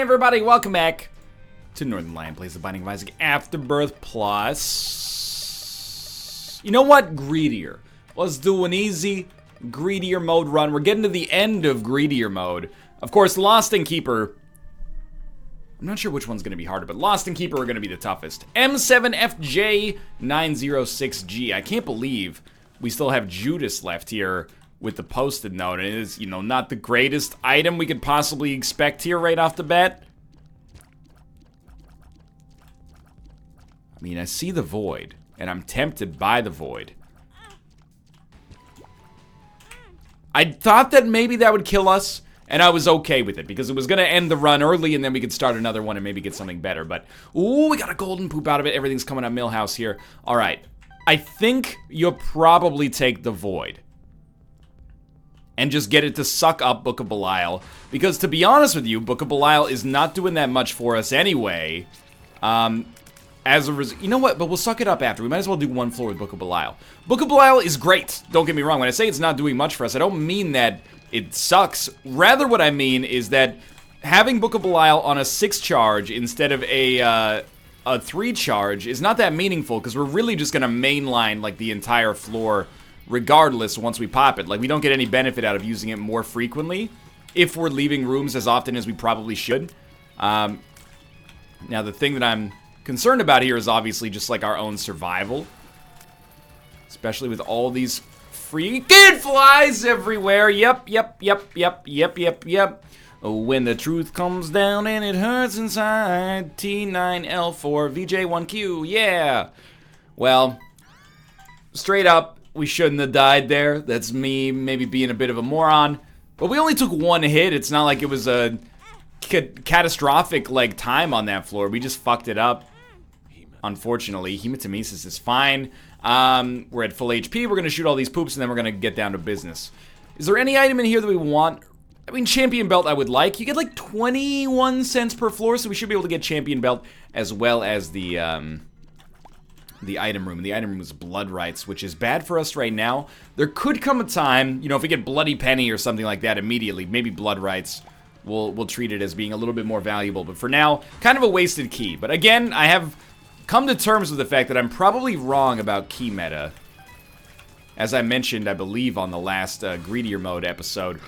everybody, welcome back to Northernlion Plays the Binding of Isaac Afterbirth Plus. You know what? Greedier. Let's do an easy, greedier mode run. We're getting to the end of greedier mode. Of course, Lost and Keeper. I'm not sure which one's going to be harder, but Lost and Keeper are going to be the toughest. M7FJ906G. I can't believe we still have Judas left here with the posted note. It is, you know, not the greatest item we could possibly expect here right off the bat. I mean, I see the void, and I'm tempted by the void. I thought that maybe that would kill us, and I was okay with it, because it was going to end the run early, and then we could start another one and maybe get something better. But, ooh, we got a golden poop out of it. Everything's coming up Millhouse here. All right. I think you'll probably take the void and just get it to suck up Book of Belial. Because, to be honest with you, Book of Belial is not doing that much for us anyway. As a result, you know what? But we'll suck it up after. We might as well do one floor with Book of Belial. Book of Belial is great. Don't get me wrong. When I say it's not doing much for us, I don't mean that it sucks. Rather, what I mean is that having Book of Belial on a 6 charge instead of a 3 charge is not that meaningful, because we're really just going to mainline, like, the entire floor regardless once we pop it. Like, we don't get any benefit out of using it more frequently if we're leaving rooms as often as we probably should. Now, the thing that I'm concerned about here is obviously just, like, our own survival. Especially with all these freaking flies everywhere. Yep. When the truth comes down and it hurts inside. T9L4 VJ1Q. Yeah. Well, straight up, we shouldn't have died there. That's me maybe being a bit of a moron. But we only took one hit. It's not like it was a catastrophic, like, time on that floor. We just fucked it up. Unfortunately, hematemesis is fine. We're at full HP. We're going to shoot all these poops, and then we're going to get down to business. Is there any item in here that we want? I mean, Champion Belt I would like. You get like 21 cents per floor, so we should be able to get Champion Belt as well as the item room. And the item room is Blood Rights, which is bad for us right now. There could come a time, you know, if we get Bloody Penny or something like that immediately, maybe Blood Rights, we'll treat it as being a little bit more valuable. But for now, kind of a wasted key. But again, I have come to terms with the fact that I'm probably wrong about key meta. As I mentioned, I believe, on the last Greedier Mode episode.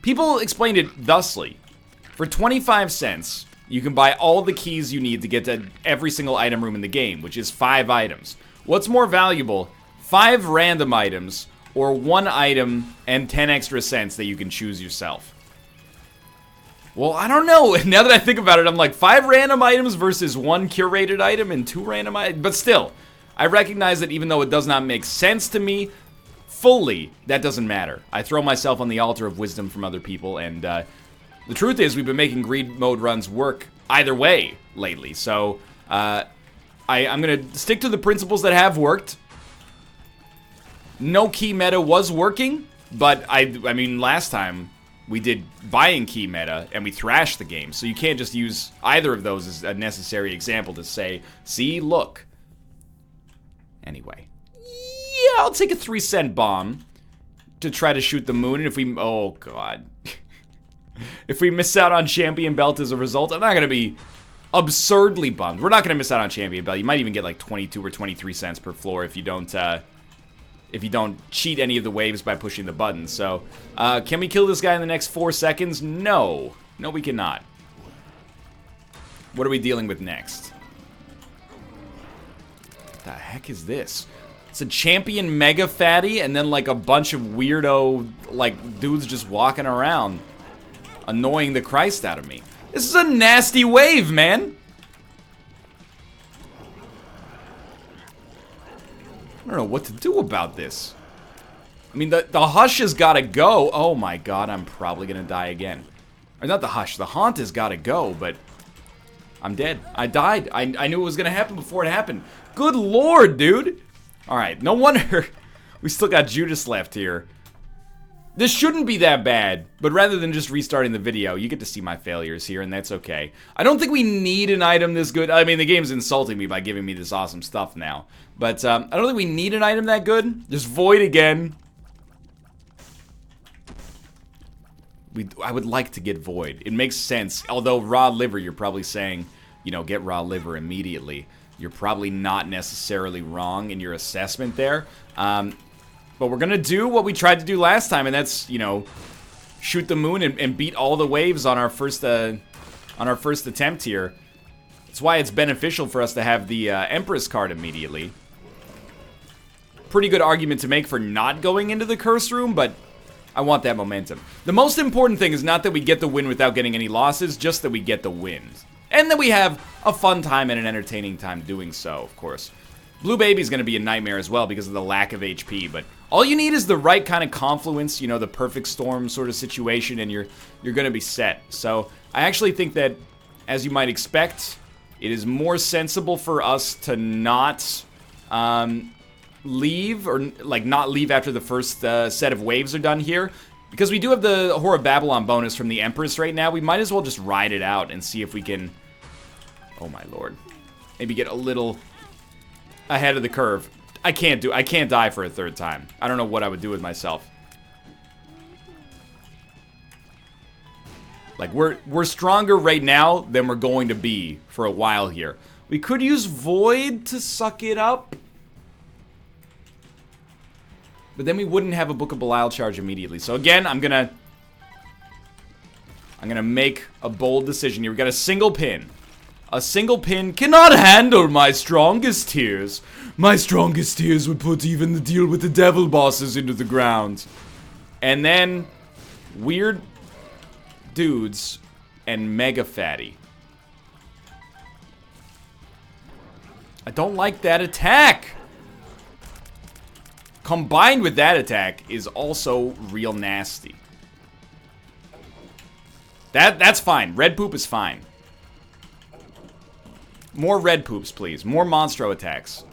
People explained it thusly. For 25 cents, you can buy all the keys you need to get to every single item room in the game, which is 5 items. What's more valuable, 5 random items, or 1 item and 10 extra cents that you can choose yourself? Well, I don't know. Now that I think about it, I'm like, 5 random items versus 1 curated item and 2 random items. But still, I recognize that even though it does not make sense to me fully, that doesn't matter. I throw myself on the altar of wisdom from other people, and the truth is we've been making greed mode runs work either way lately. So I'm going to stick to the principles that have worked. No key meta was working, but I mean, last time we did buying key meta, and we thrashed the game. So you can't just use either of those as a necessary example to say, see, look. Anyway. Yeah, I'll take a 3-cent bomb to try to shoot the moon. And if we... Oh, God. If we miss out on Champion Belt as a result, I'm not going to be absurdly bummed. We're not going to miss out on Champion Belt. You might even get like 22 or 23 cents per floor if you don't cheat any of the waves by pushing the buttons. So, can we kill this guy in the next 4 seconds? No. No, we cannot. What are we dealing with next? What the heck is this? It's a champion mega fatty and then like a bunch of weirdo, like, dudes just walking around annoying the Christ out of me. This is a nasty wave, man. I don't know what to do about this. I mean, the hush has got to go. Oh my God, I'm probably going to die again. Or not the hush, the haunt has got to go, but I'm dead. I died. I knew it was going to happen before it happened. Good Lord, dude. All right, no wonder we still got Judas left here. This shouldn't be that bad, but rather than just restarting the video, you get to see my failures here, and that's okay. I don't think we need an item this good. I mean, the game's insulting me by giving me this awesome stuff now. But I don't think we need an item that good. Just Void again. I would like to get Void. It makes sense. Although raw liver, you're probably saying, you know, get raw liver immediately. You're probably not necessarily wrong in your assessment there. But we're gonna do what we tried to do last time, and that's, you know, shoot the moon and beat all the waves on our first attempt here. That's why it's beneficial for us to have the Empress card immediately. Pretty good argument to make for not going into the curse room, but I want that momentum. The most important thing is not that we get the win without getting any losses, just that we get the wins. And that we have a fun time and an entertaining time doing so, of course. Blue Baby's gonna be a nightmare as well because of the lack of HP, but all you need is the right kind of confluence, you know, the perfect storm sort of situation, and you're gonna be set. So I actually think that, as you might expect, it is more sensible for us to not leave, or like not leave after the first set of waves are done here. Because we do have the Whore of Babylon bonus from the Empress right now, we might as well just ride it out and see if we can, oh my lord, maybe get a little ahead of the curve. I can't die for a third time. I don't know what I would do with myself. Like, we're stronger right now than we're going to be for a while here. We could use Void to suck it up. But then we wouldn't have a Book of Belial charge immediately. So again, I'm gonna make a bold decision here. We got a single pin. A single pin cannot handle my strongest tears. My strongest tears would put even the deal with the devil bosses into the ground. And then weird dudes and mega fatty. I don't like that attack. Combined with that attack is also real nasty. That's fine. Red poop is fine. More red poops, please. More monstro attacks.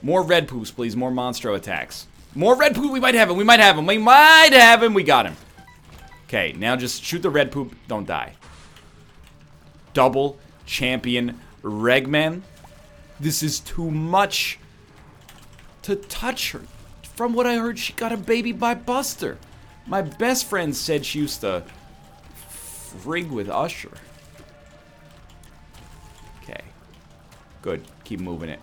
More red poops, please. More monstro attacks. More red poop. We might have him. We might have him. We might have him. We got him. Okay, now just shoot the red poop. Don't die. Double champion Regman. This is too much to touch her. From what I heard, she got a baby by Buster. My best friend said she used to frig with Usher. Okay. Good. Keep moving it.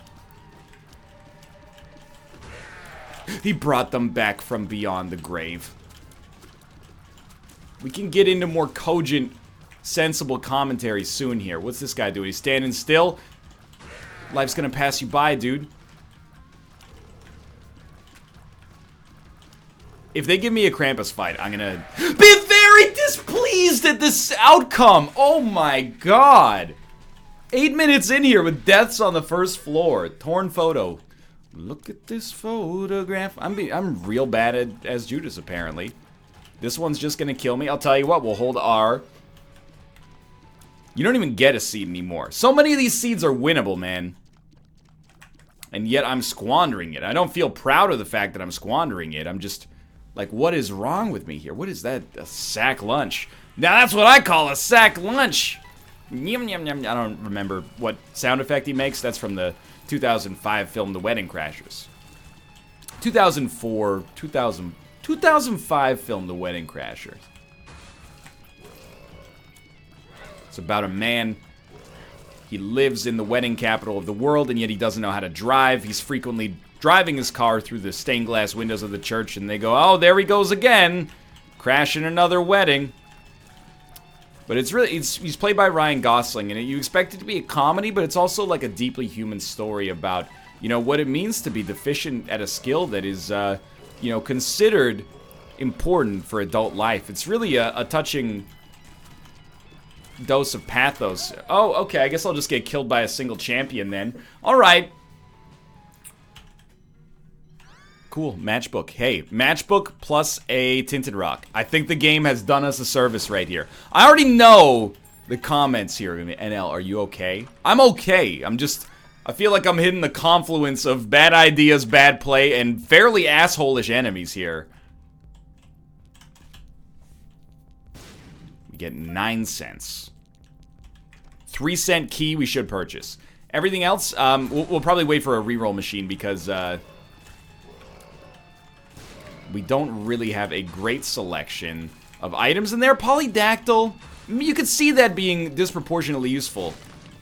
He brought them back from beyond the grave. We can get into more cogent, sensible commentary soon here. What's this guy doing? He's standing still. Life's gonna pass you by, dude. If they give me a Krampus fight, I'm gonna be very displeased at this outcome. Oh my god. 8 minutes in here with deaths on the first floor. Torn photo. Look at this photograph. I'm real bad as Judas, apparently. This one's just gonna kill me. I'll tell you what, we'll hold R. You don't even get a seed anymore. So many of these seeds are winnable, man. And yet I'm squandering it. I don't feel proud of the fact that I'm squandering it. I'm just like, what is wrong with me here? What is that? A sack lunch. Now that's what I call a sack lunch. Yum, yum, yum. I don't remember what sound effect he makes. That's from the 2005 film The Wedding Crashers. 2005 film The Wedding Crashers. It's about a man. He lives in the wedding capital of the world, and yet he doesn't know how to drive. He's frequently driving his car through the stained glass windows of the church, and they go, oh, there he goes again, crashing another wedding. But it's really, he's played by Ryan Gosling, and you expect it to be a comedy, but it's also like a deeply human story about, you know, what it means to be deficient at a skill that is, you know, considered important for adult life. It's really a touching dose of pathos. Oh, okay, I guess I'll just get killed by a single champion then. Alright. Cool, matchbook. Hey, matchbook plus a tinted rock. I think the game has done us a service right here. I already know the comments here. NL, are you okay? I'm okay. I feel like I'm hitting the confluence of bad ideas, bad play, and fairly asshole-ish enemies here. We get 9 cents. 3-cent key we should purchase. Everything else, we'll probably wait for a reroll machine because, we don't really have a great selection of items in there. Polydactyl, you could see that being disproportionately useful,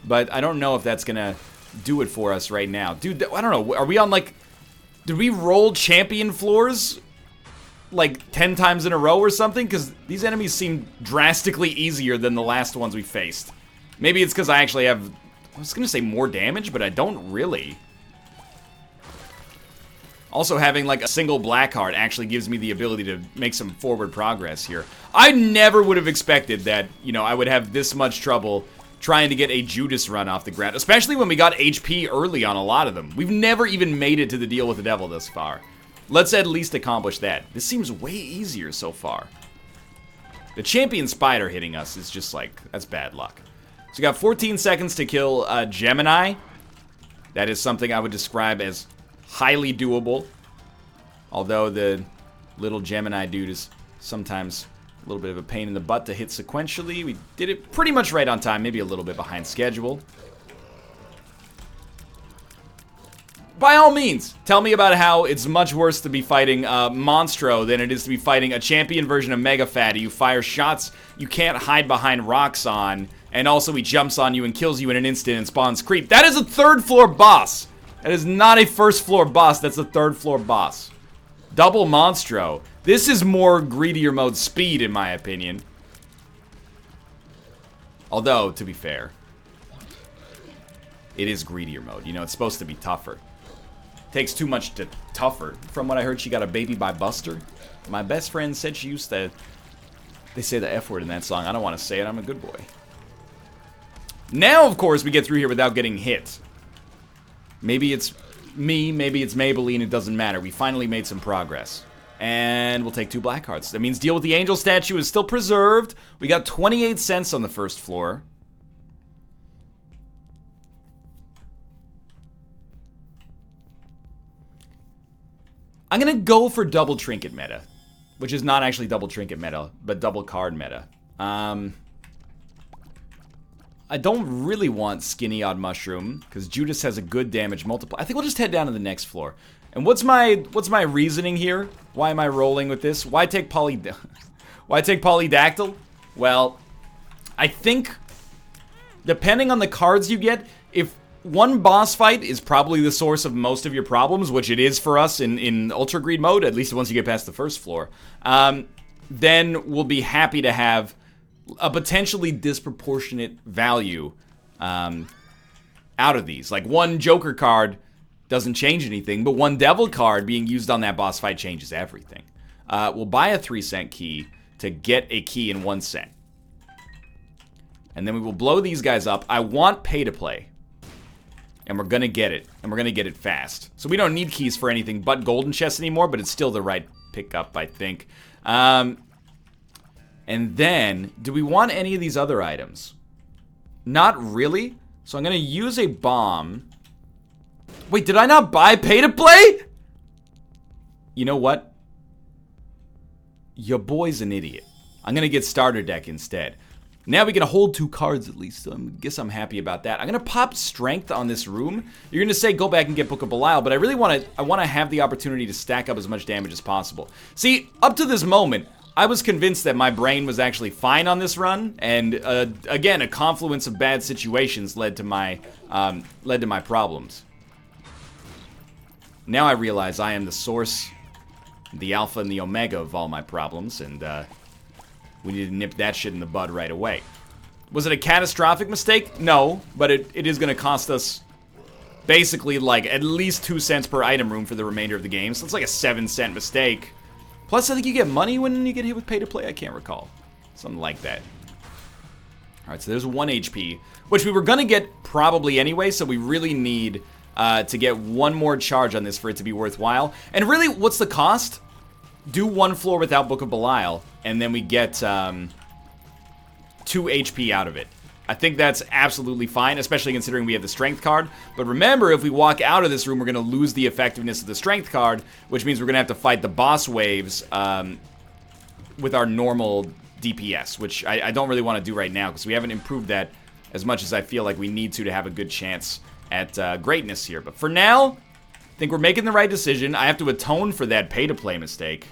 but I don't know if that's gonna do it for us right now. Dude, I don't know, are we on like, did we roll champion floors like 10 times in a row or something? Because these enemies seem drastically easier than the last ones we faced. Maybe it's because I actually have, I was gonna say more damage, but I don't really. Also, having like a single black card actually gives me the ability to make some forward progress here. I never would have expected that, you know, I would have this much trouble trying to get a Judas run off the ground, especially when we got HP early on a lot of them. We've never even made it to the deal with the devil thus far. Let's at least accomplish that. This seems way easier so far. The champion spider hitting us is just like, that's bad luck. So we got 14 seconds to kill Gemini. That is something I would describe as highly doable. Although the little Gemini dude is sometimes a little bit of a pain in the butt to hit sequentially. We did it pretty much right on time, maybe a little bit behind schedule. By all means, tell me about how it's much worse to be fighting Monstro than it is to be fighting a champion version of Mega Fatty who fires shots you can't hide behind rocks on, and also he jumps on you and kills you in an instant and spawns creep. That is a third floor boss! That is not a first floor boss, that's a third floor boss. Double Monstro. This is more greedier mode speed in my opinion. Although, to be fair, it is greedier mode. You know, it's supposed to be tougher. Takes too much to tougher. From what I heard, she got a baby by Buster. My best friend said she used to... They say the F word in that song. I don't want to say it. I'm a good boy. Now, of course, we get through here without getting hit. Maybe it's me, maybe it's Maybelline, it doesn't matter. We finally made some progress. And we'll take 2 black cards. That means deal with the angel statue is still preserved. We got 28 cents on the first floor. I'm gonna go for double trinket meta, which is not actually double trinket meta, but double card meta. I don't really want Skinny Odd Mushroom because Judas has a good damage multiplier. I think we'll just head down to the next floor. And what's my reasoning here? Why am I rolling with this? Why take Polydactyl? Well, I think depending on the cards you get, if one boss fight is probably the source of most of your problems, which it is for us in Ultra Greed mode, at least once you get past the first floor, then we'll be happy to have a potentially disproportionate value out of these. Like, one Joker card doesn't change anything, but one Devil card being used on that boss fight changes everything. We'll buy a 3-cent key to get a key in 1 cent. And then we will blow these guys up. I want pay to play. And we're gonna get it. And we're gonna get it fast. So we don't need keys for anything but golden chests anymore, but it's still the right pickup, I think. And then, do we want any of these other items? Not really. So I'm gonna use a bomb. Wait, did I not buy pay to play? You know what? Your boy's an idiot. I'm gonna get starter deck instead. Now we can hold 2 cards at least, so I guess I'm happy about that. I'm gonna pop strength on this room. You're gonna say go back and get Book of Belial, but I really wanna have the opportunity to stack up as much damage as possible. See, up to this moment, I was convinced that my brain was actually fine on this run, and again, a confluence of bad situations led to my problems. Now I realize I am the source, the alpha and the omega of all my problems, and we need to nip that shit in the bud right away. Was it a catastrophic mistake? No, but it is going to cost us basically like at least 2 cents per item room for the remainder of the game, so it's like a 7-cent mistake. Plus, I think you get money when you get hit with pay to play. I can't recall. Something like that. Alright, so there's 1 HP, which we were going to get probably anyway, so we really need to get 1 more charge on this for it to be worthwhile. And really, what's the cost? Do 1 floor without Book of Belial, and then we get 2 HP out of it. I think that's absolutely fine, especially considering we have the strength card. But remember, if we walk out of this room, we're going to lose the effectiveness of the strength card, which means we're going to have to fight the boss waves with our normal DPS, which I don't really want to do right now, because we haven't improved that as much as I feel like we need to have a good chance at greatness here. But for now, I think we're making the right decision. I have to atone for that pay-to-play mistake.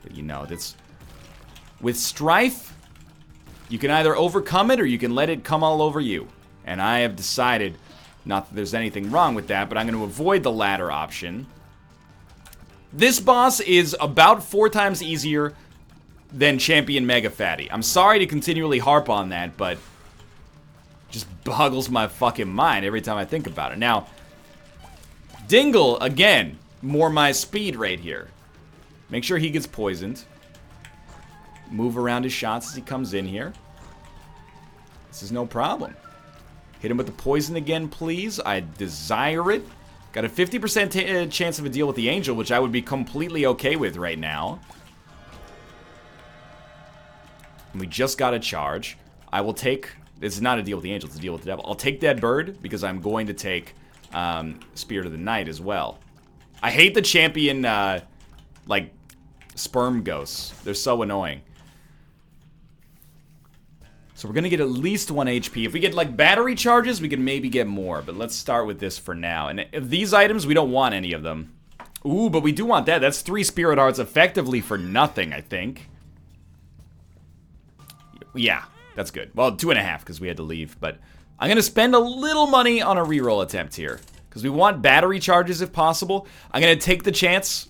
But you know, that's... With strife, you can either overcome it or you can let it come all over you. And I have decided, not that there's anything wrong with that, but I'm going to avoid the latter option. This boss is about 4 times easier than Champion Mega Fatty. I'm sorry to continually harp on that, but... just boggles my fucking mind every time I think about it. Now, Dingle, again, more my speed right here. Make sure he gets poisoned. Move around his shots as he comes in here. This is no problem. Hit him with the poison again, please. I desire it. Got a 50% chance of a deal with the Angel, which I would be completely okay with right now. And we just got a charge. I will take... This is not a deal with the Angel, it's a deal with the Devil. I'll take Dead Bird, because I'm going to take Spirit of the Night as well. I hate the champion, like, sperm ghosts. They're so annoying. So we're gonna get at least 1 HP. If we get, like, battery charges, we can maybe get more. But let's start with this for now. And if these items, we don't want any of them. Ooh, but we do want that. That's 3 Spirit Hearts effectively for nothing, I think. Yeah, that's good. Well, 2.5, because we had to leave. But I'm gonna spend a little money on a reroll attempt here. Because we want battery charges if possible. I'm gonna take the chance.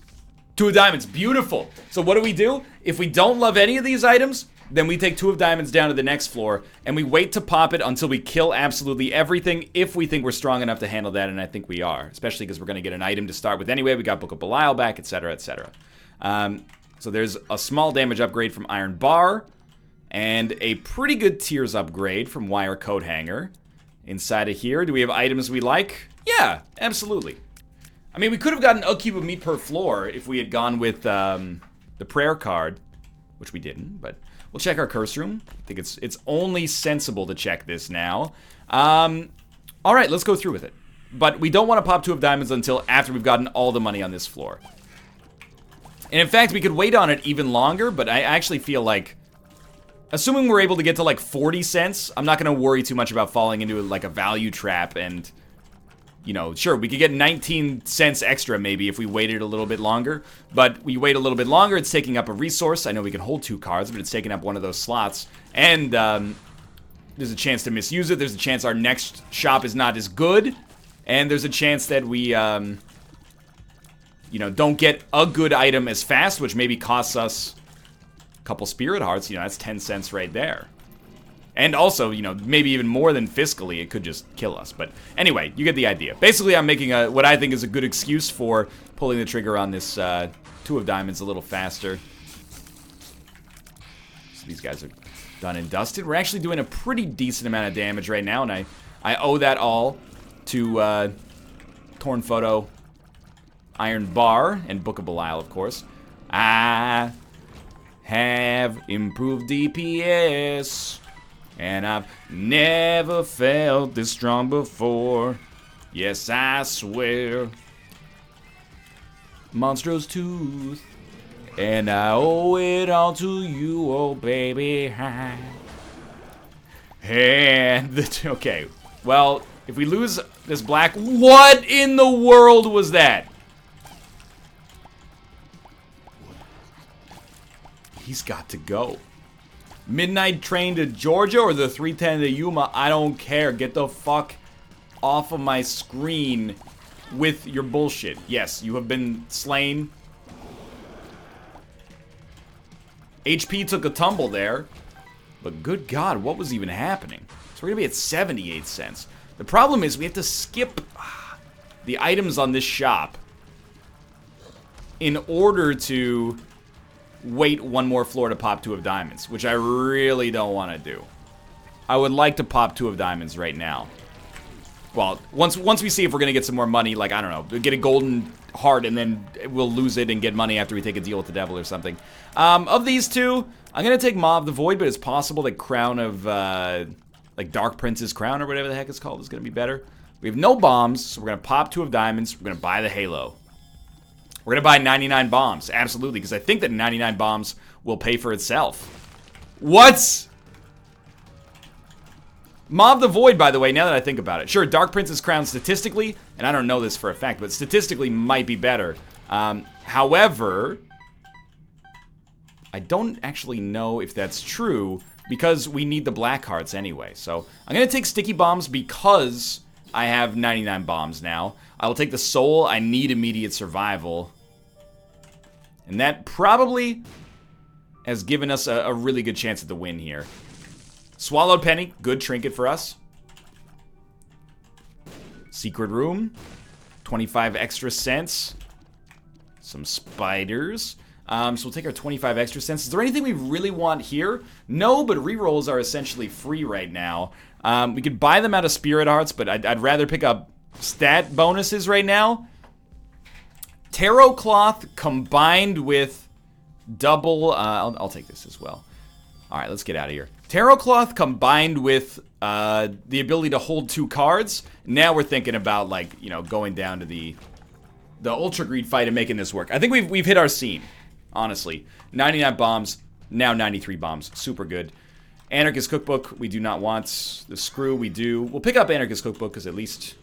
2 of diamonds, beautiful. So what do? If we don't love any of these items, then we take 2 of diamonds down to the next floor, and we wait to pop it until we kill absolutely everything if we think we're strong enough to handle that, and I think we are. Especially because we're going to get an item to start with anyway. We got Book of Belial back, etc., etc. So there's a small damage upgrade from Iron Bar, and a pretty good Tears upgrade from Wire Coat Hanger. Inside of here, do we have items we like? Yeah, absolutely. I mean, we could have gotten a cube of meat per floor if we had gone with the prayer card, which we didn't, but... We'll check our curse room. I think it's only sensible to check this now. Alright, let's go through with it. But we don't want to pop 2 of diamonds until after we've gotten all the money on this floor. And in fact, we could wait on it even longer, but I actually feel like... Assuming we're able to get to like 40 cents, I'm not going to worry too much about falling into like a value trap and... You know, sure, we could get 19 cents extra maybe if we waited a little bit longer. But we wait a little bit longer, it's taking up a resource. I know we can hold 2 cards, but it's taking up one of those slots. And there's a chance to misuse it. There's a chance our next shop is not as good. And there's a chance that we, you know, don't get a good item as fast, which maybe costs us a couple Spirit Hearts. You know, that's 10 cents right there. And also, you know, maybe even more than fiscally, it could just kill us. But anyway, you get the idea. Basically, I'm making what I think is a good excuse for pulling the trigger on this 2 of diamonds a little faster. So these guys are done and dusted. We're actually doing a pretty decent amount of damage right now, and I owe that all to Torn Photo, Iron Bar, and Book of Belial, of course. I have improved DPS. And I've never felt this strong before. Yes, I swear. Monstro's Tooth. And I owe it all to you, oh baby. And okay. Well, if we lose this black... What in the world was that? He's got to go. Midnight train to Georgia or the 310 to Yuma, I don't care. Get the fuck off of my screen with your bullshit. Yes, you have been slain. HP took a tumble there. But good God, what was even happening? So we're gonna be at 78 cents. The problem is we have to skip the items on this shop in order to... wait 1 more floor to pop 2 of diamonds, which I really don't want to do. I would like to pop 2 of diamonds right now. Well, once we see if we're going to get some more money, like, I don't know, get a golden heart and then we'll lose it and get money after we take a deal with the devil or something. Of these 2, I'm going to take Maw of the Void, but it's possible that Crown of, like, Dark Prince's Crown or whatever the heck it's called is going to be better. We have no bombs, so we're going to pop 2 of diamonds. We're going to buy the Halo. We're going to buy 99 bombs, absolutely, because I think that 99 bombs will pay for itself. What? Mob the Void, by the way, now that I think about it. Sure, Dark Prince's Crown statistically, and I don't know this for a fact, but statistically might be better. However, I don't actually know if that's true because we need the black hearts anyway. So I'm going to take Sticky Bombs because I have 99 bombs now. I will take the Soul. I need immediate survival. And that probably has given us a really good chance at the win here. Swallowed Penny, good trinket for us. Secret Room, 25 extra cents. Some spiders. So we'll take our 25 extra cents. Is there anything we really want here? No, but rerolls are essentially free right now. We could buy them out of Spirit Hearts, but I'd rather pick up stat bonuses right now. Tarot Cloth combined with double... I'll take this as well. Alright, let's get out of here. Tarot Cloth combined with the ability to hold 2 cards. Now we're thinking about, like, you know, going down to the Ultra Greed fight and making this work. I think we've hit our seam, honestly. 99 bombs, now 93 bombs. Super good. Anarchist Cookbook, we do not want. The Screw, we do. We'll pick up Anarchist Cookbook because at least,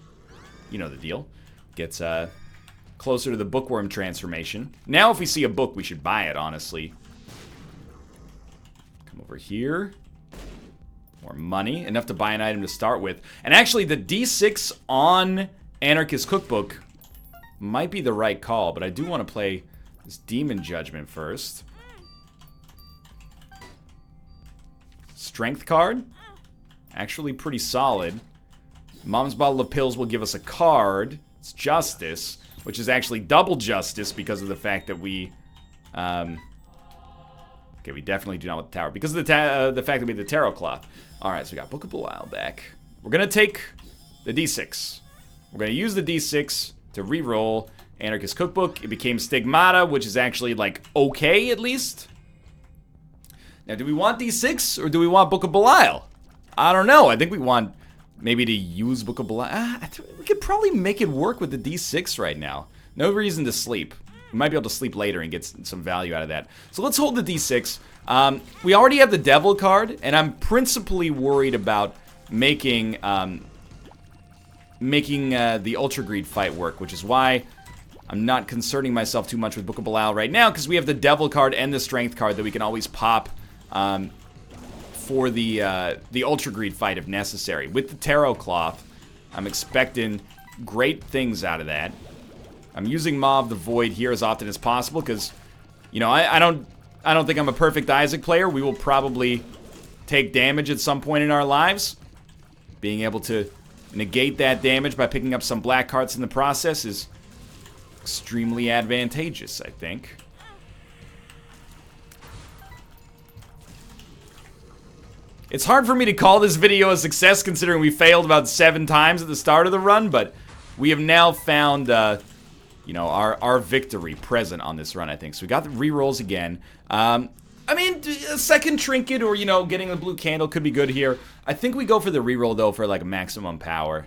you know the deal. Gets closer to the Bookworm transformation. Now if we see a book, we should buy it, honestly. Come over here. More money. Enough to buy an item to start with. And actually, the D6 on Anarchist Cookbook might be the right call, but I do want to play this Demon Judgment first. Strength card. Actually pretty solid. Mom's Bottle of Pills will give us a card. It's Justice, which is actually double Justice because of the fact that we... okay, we definitely do not want the Tower. Because of the fact that we have the Tarot Cloth. Alright, so we got Book of Belial back. We're going to take the D6. We're going to use the D6 to reroll Anarchist Cookbook. It became Stigmata, which is actually, like, okay, at least. Now, do we want D6 or do we want Book of Belial? I don't know. I think we want maybe to use Book of Belial. We could probably make it work with the D6 right now. No reason to sleep. We might be able to sleep later and get some value out of that. So let's hold the D6. We already have the Devil card, and I'm principally worried about making the Ultra Greed fight work, which is why I'm not concerning myself too much with Book of Belial right now, because we have the Devil card and the Strength card that we can always pop for the Ultra Greed fight if necessary. With the Tarot Cloth, I'm expecting great things out of that. I'm using Maw of the Void here as often as possible because, you know, I don't think I'm a perfect Isaac player. We will probably take damage at some point in our lives. Being able to negate that damage by picking up some black hearts in the process is extremely advantageous, I think. It's hard for me to call this video a success considering we failed about 7 times at the start of the run, but we have now found, you know, our victory present on this run, I think. So we got the rerolls again. I mean, a second trinket or, you know, getting the blue candle could be good here. I think we go for the reroll, though, for, like, maximum power.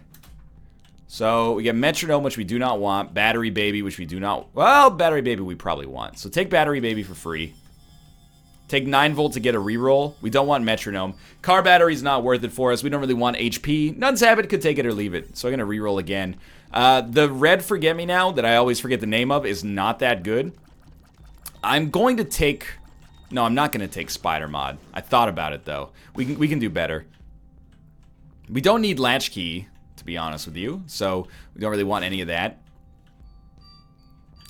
So we get Metronome, which we do not want. Battery Baby, which we do not... Well, Battery Baby we probably want. So take Battery Baby for free. Take 9 volt to get a reroll. We don't want Metronome. Car Battery's not worth it for us. We don't really want HP. Nun's Habit could take it or leave it. So I'm going to reroll again. The red Forget-Me-Now that I always forget the name of is not that good. I'm going to take... No, I'm not going to take Spider Mod. I thought about it, though. We can do better. We don't need Latchkey, to be honest with you. So we don't really want any of that.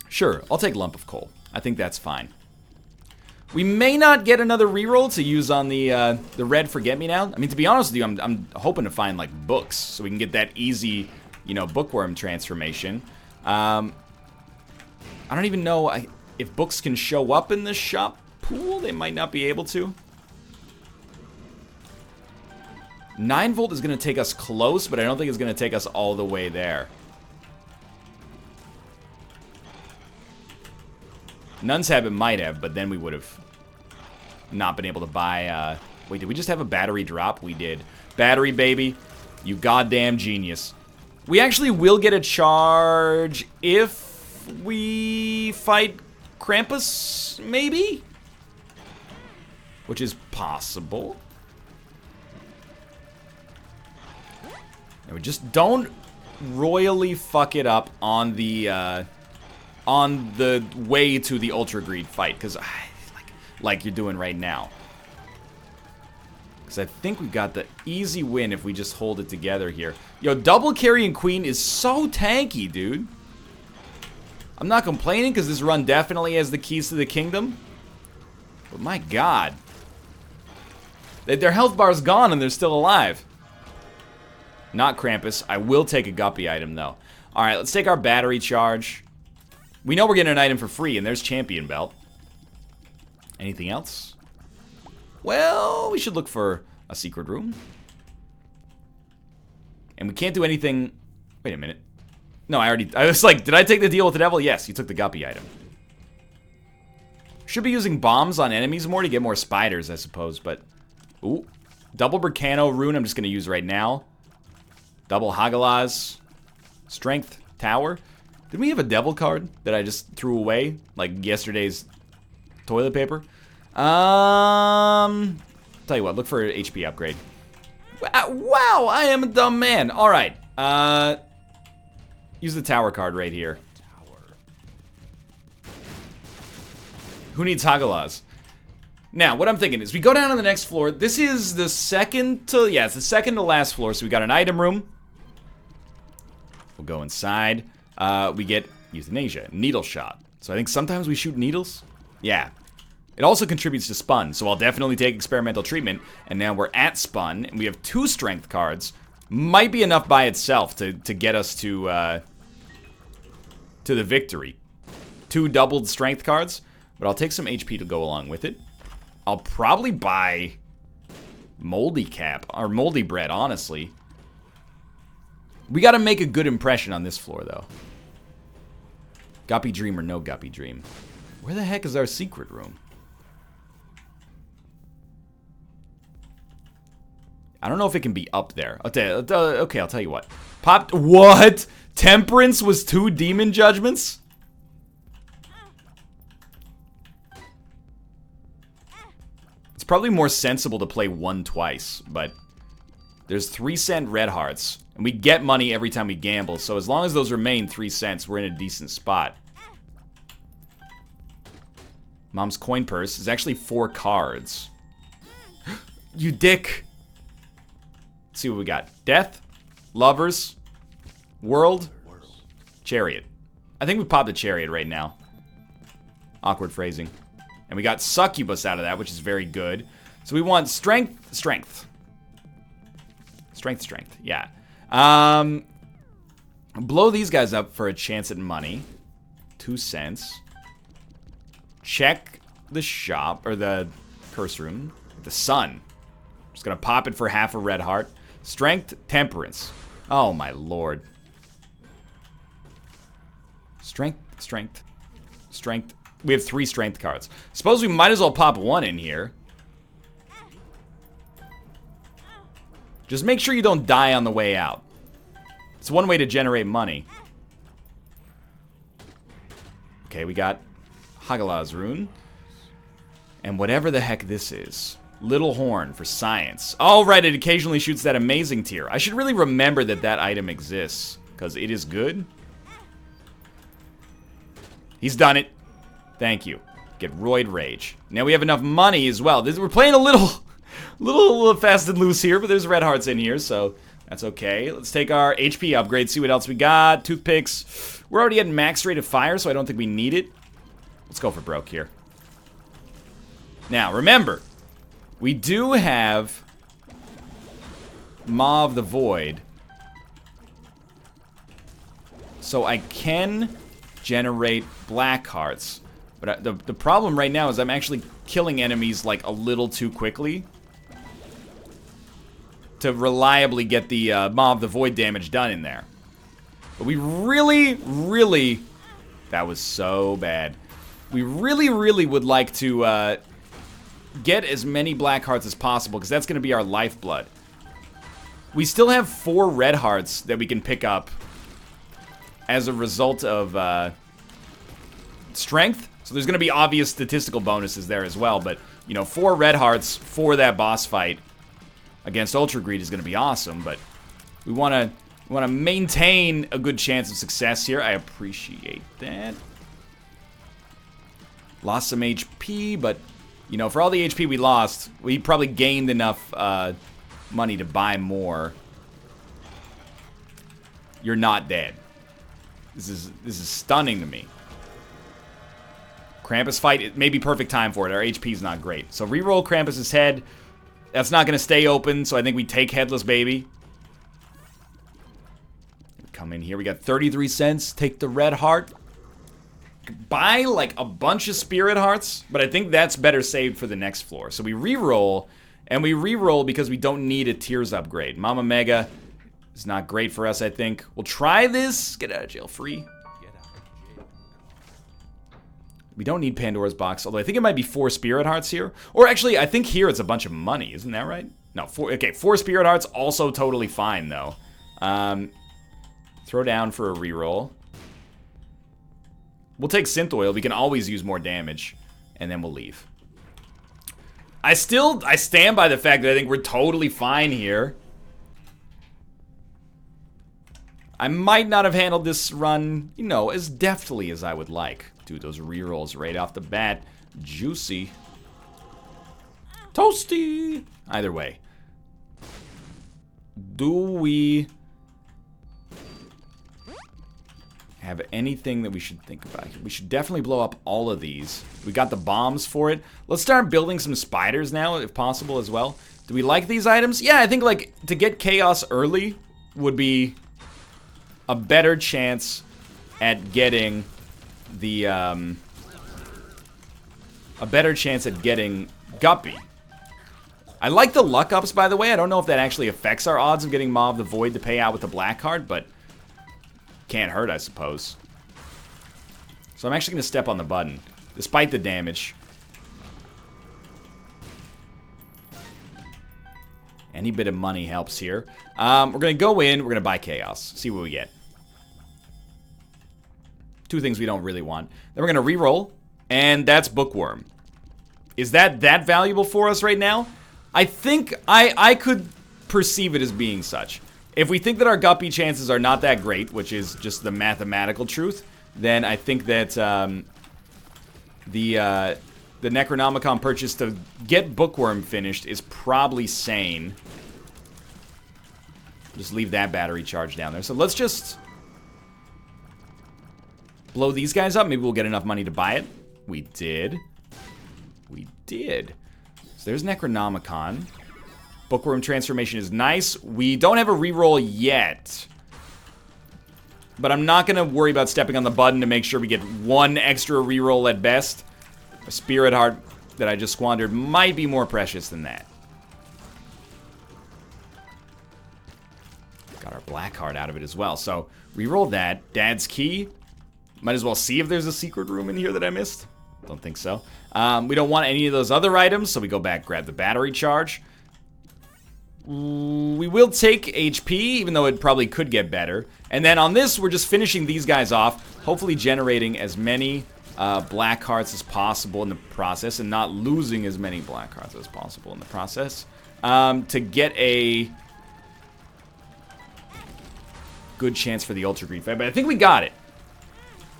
Sure, I'll take Lump of Coal. I think that's fine. We may not get another reroll to use on the red Forget-Me-Now. I mean, to be honest with you, I'm hoping to find, like, books so we can get that easy, you know, Bookworm transformation. I don't even know if books can show up in this shop pool. They might not be able to. 9 volt is going to take us close, but I don't think it's going to take us all the way there. Nun's Habit might have, but then we would have not been able to buy... wait, did we just have a battery drop? We did. Battery Baby, you goddamn genius. We actually will get a charge if we fight Krampus, maybe? Which is possible. And we just don't royally fuck it up on the way to the Ultra Greed fight, because like you're doing right now. Because I think we got the easy win if we just hold it together here. Yo, double carrying Queen is so tanky, dude. I'm not complaining because this run definitely has the keys to the kingdom. But my god. Their health bar is gone and they're still alive. Not Krampus. I will take a Guppy item, though. Alright, let's take our battery charge. We know we're getting an item for free, and there's Champion Belt. Anything else? Well, we should look for a secret room. And we can't do anything... Wait a minute. No, I was like, did I take the deal with the devil? Yes, you took the Guppy item. Should be using bombs on enemies more to get more spiders, I suppose, but... Ooh. Double Bricano rune I'm just going to use right now. Double Hagalaz. Strength Tower. Did we have a devil card that I just threw away? Like yesterday's toilet paper? Tell you what, look for an HP upgrade. Wow, I am a dumb man. Alright. Use the tower card right here. Who needs Hagalaz? Now, what I'm thinking is we go down to the next floor. This is the second to... Yeah, it's the second to last floor. So we got an item room. We'll go inside. We get Euthanasia, Needle Shot. So I think sometimes we shoot needles. Yeah. It also contributes to Spun. So I'll definitely take Experimental Treatment. And now we're at Spun. And we have 2 strength cards. Might be enough by itself to get us to the victory. 2 doubled strength cards. But I'll take some HP to go along with it. I'll probably buy Moldy Cap, or Moldy Bread, honestly. We gotta make a good impression on this floor, though. Guppy Dream or no Guppy Dream. Where the heck is our secret room? I don't know if it can be up there. Okay, I'll tell you what. Popped. What? Temperance was 2 demon judgments? It's probably more sensible to play 1 twice, but there's 3-cent red hearts. And we get money every time we gamble, so as long as those remain 3 cents, we're in a decent spot. Mom's coin purse is actually 4 cards. You dick! Let's see what we got. Death, Lovers, World, Chariot. I think we popped the Chariot right now. Awkward phrasing. And we got Succubus out of that, which is very good. So we want Strength, Strength. Strength, Strength, yeah. Blow these guys up for a chance at money. 2 cents. Check the shop, or the curse room. The sun. Just gonna pop it for half a red heart. Strength, Temperance. Oh my lord. Strength, Strength, Strength. We have 3 strength cards. Suppose we might as well pop 1 in here. Just make sure you don't die on the way out. It's one way to generate money. Okay, we got Hagalaz rune. And whatever the heck this is. Little Horn for science. Oh, right, it occasionally shoots that amazing tier. I should really remember that that item exists, because it is good. He's done it. Thank you. Get Roid Rage. Now we have enough money as well. We're playing a little fast and loose here, but there's red hearts in here, so that's okay. Let's take our HP upgrade, see what else we got. Toothpicks. We're already at max rate of fire, so I don't think we need it. Let's go for broke here. Now, remember, we do have Maw of the Void, so I can generate black hearts. But the problem right now is I'm actually killing enemies like a little too quickly to reliably get the Maw of the Void damage done in there. But we really, that was so bad. We really would like to get as many black hearts as possible, because that's going to be our lifeblood. We still have 4 red hearts that we can pick up as a result of strength. So there's going to be obvious statistical bonuses there as well, but, you know, 4 red hearts for that boss fight against Ultra Greed is going to be awesome, but We want to maintain a good chance of success here. I appreciate that. Lost some HP, but, you know, for all the HP we lost, we probably gained enough money to buy more. You're not dead. This is stunning to me. Krampus fight, it may be perfect time for it. Our HP's not great. So reroll Krampus's head. That's not going to stay open, so I think we take Headless Baby. Come in here. We got 33 cents. Take the red heart. Buy, like, a bunch of spirit hearts, but I think that's better saved for the next floor. So we reroll, and we reroll because we don't need a Tears upgrade. Mama Mega is not great for us, I think. We'll try this. Get out of jail free. We don't need Pandora's box, although I think it might be 4 spirit hearts here. Or actually, I think here it's a bunch of money. Isn't that right? No, 4 spirit hearts, also totally fine, though. Throw down for a reroll. We'll take Synth Oil. We can always use more damage. And then we'll leave. I stand by the fact that I think we're totally fine here. I might not have handled this run, you know, as deftly as I would like. Dude, those rerolls right off the bat. Juicy. Toasty. Either way. Do we have anything that we should think about? We should definitely blow up all of these. We got the bombs for it. Let's start building some spiders now, if possible, as well. Do we like these items? Yeah, I think, like, to get chaos early would be a better chance at getting the, a better chance at getting Guppy. I like the luck ups, by the way. I don't know if that actually affects our odds of getting Maw of the Void to pay out with the black card, but can't hurt, I suppose. So I'm actually going to step on the button, despite the damage. Any bit of money helps here. We're going to go in, we're going to buy Chaos, see what we get. 2 things we don't really want. Then we're going to reroll, and that's Bookworm. Is that valuable for us right now? I think I could perceive it as being such. If we think that our Guppy chances are not that great, which is just the mathematical truth, then I think that the Necronomicon purchase to get Bookworm finished is probably sane. Just leave that battery charge down there. So let's just blow these guys up. Maybe we'll get enough money to buy it. We did. We did. So there's Necronomicon. Bookworm transformation is nice. We don't have a reroll yet. But I'm not going to worry about stepping on the button to make sure we get 1 extra reroll at best. A spirit heart that I just squandered might be more precious than that. Got our black heart out of it as well. So, reroll that. Dad's key. Might as well see if there's a secret room in here that I missed. Don't think so. We don't want any of those other items, so we go back, grab the battery charge. We will take HP, even though it probably could get better. And then on this, we're just finishing these guys off, hopefully generating as many black hearts as possible in the process, and not losing as many black hearts as possible in the process, to get a good chance for the Ultra Greed fight. But I think we got it.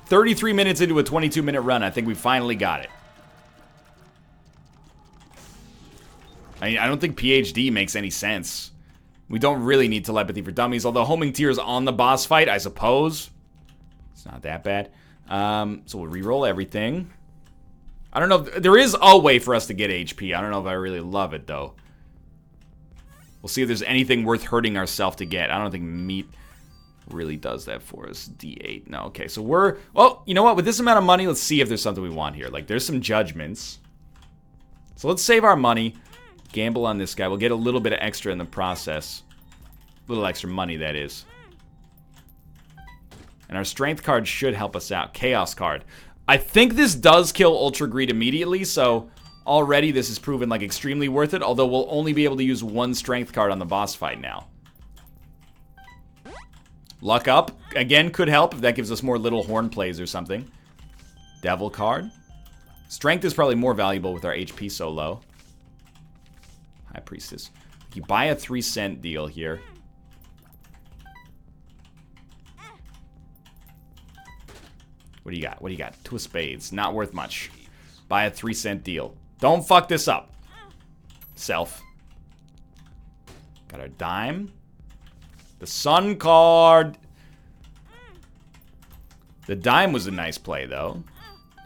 33 minutes into a 22-minute run, I think we finally got it. I mean, I don't think PhD makes any sense. We don't really need telepathy for dummies, although homing tears on the boss fight, I suppose. It's not that bad. So we'll reroll everything. I don't know. There is a way for us to get HP. I don't know if I really love it, though. We'll see if there's anything worth hurting ourselves to get. I don't think meat really does that for us. D8. No, okay. So we're... Well, you know what? With this amount of money, let's see if there's something we want here. Like, there's some judgments. So let's save our money. Gamble on this guy. We'll get a little bit of extra in the process. A little extra money, that is. And our strength card should help us out. Chaos card. I think this does kill Ultra Greed immediately, so already this is proven like extremely worth it, although we'll only be able to use 1 strength card on the boss fight now. Luck up, again, could help if that gives us more little horn plays or something. Devil card. Strength is probably more valuable with our HP so low. High Priestess. You buy a 3-cent deal here. What do you got? What do you got? 2 of spades. Not worth much. Buy a 3-cent deal. Don't fuck this up. Self. Got our dime. The sun card. The dime was a nice play, though.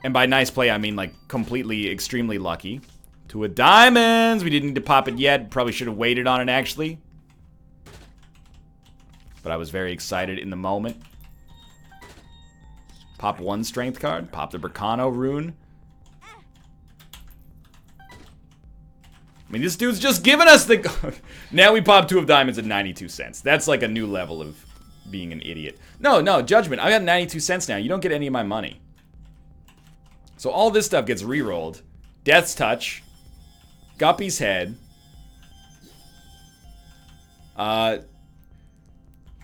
And by nice play, I mean, like, completely, extremely lucky. 2 of diamonds. We didn't need to pop it yet. Probably should have waited on it, actually. But I was very excited in the moment. Pop 1 strength card. Pop the Bracano rune. I mean, this dude's just giving us the... Now we pop 2 of diamonds at 92 cents. That's like a new level of being an idiot. No, Judgment. I got 92 cents now. You don't get any of my money. So all this stuff gets re-rolled. Death's Touch. Guppy's Head.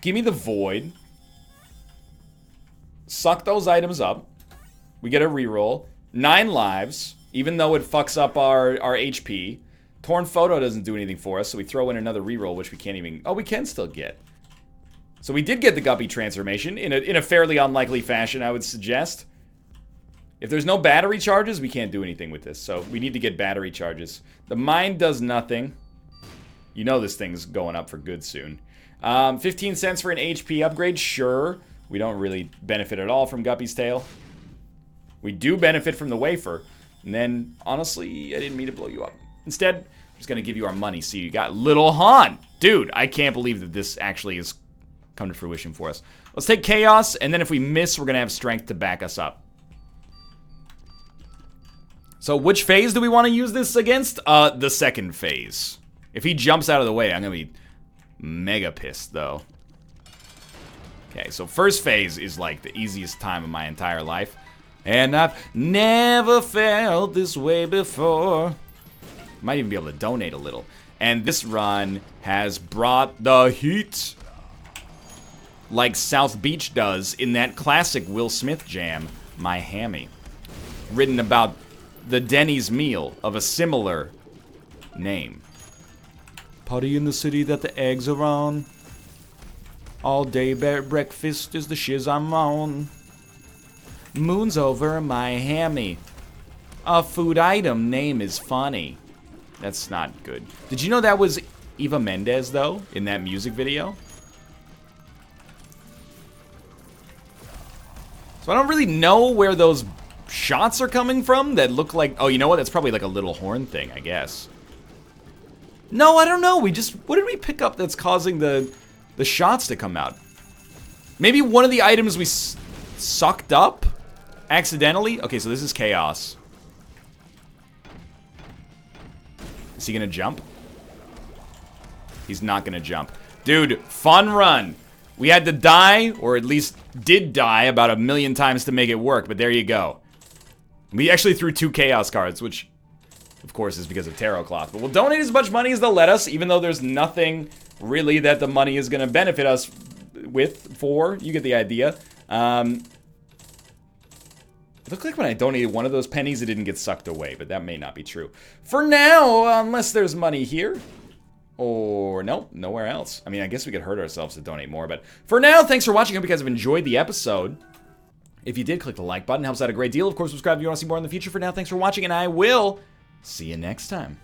Give me the Void. Suck those items up. We get a reroll. 9 lives, even though it fucks up our HP. Torn Photo doesn't do anything for us, so we throw in another reroll, which we can't even... Oh, we can still get. So we did get the Guppy transformation in a fairly unlikely fashion, I would suggest. If there's no battery charges, we can't do anything with this, so we need to get battery charges. The Mind does nothing. You know this thing's going up for good soon. 15 cents for an HP upgrade, sure. We don't really benefit at all from Guppy's Tail. We do benefit from the wafer. And then, honestly, I didn't mean to blow you up. Instead, I'm just going to give you our money. See, you got Little Han. Dude, I can't believe that this actually has come to fruition for us. Let's take Chaos, and then if we miss, we're going to have Strength to back us up. So which phase do we want to use this against? The second phase. If he jumps out of the way, I'm going to be mega pissed, though. Okay, so first phase is like the easiest time of my entire life. And I've never felt this way before. Might even be able to donate a little. And this run has brought the heat. Like South Beach does in that classic Will Smith jam, My Hammy. Written about the Denny's meal of a similar name. Party in the city that the eggs are on. All day breakfast is the shiz I'm on. Moon's over my hammy. A food item name is funny. That's not good. Did you know that was Eva Mendes, though, in that music video? So I don't really know where those shots are coming from that look like... Oh, you know what? That's probably like a little horn thing, I guess. No, I don't know. We just... What did we pick up that's causing the shots to come out? Maybe one of the items we sucked up accidentally? Okay, so this is Chaos. Is he gonna jump? He's not gonna jump. Dude, fun run. We had to die, or at least did die about 1 million times to make it work, but there you go. We actually threw 2 Chaos cards, which, of course, is because of Tarot Cloth. But we'll donate as much money as they'll let us, even though there's nothing really that the money is gonna benefit us for. You get the idea. It looked like when I donated one of those pennies, it didn't get sucked away, but that may not be true. For now, unless there's money here. Or, no, nowhere else. I mean, I guess we could hurt ourselves to donate more, but for now, thanks for watching. I hope you guys have enjoyed the episode. If you did, click the like button. Helps out a great deal. Of course, subscribe if you want to see more in the future. For now, thanks for watching, and I will see you next time.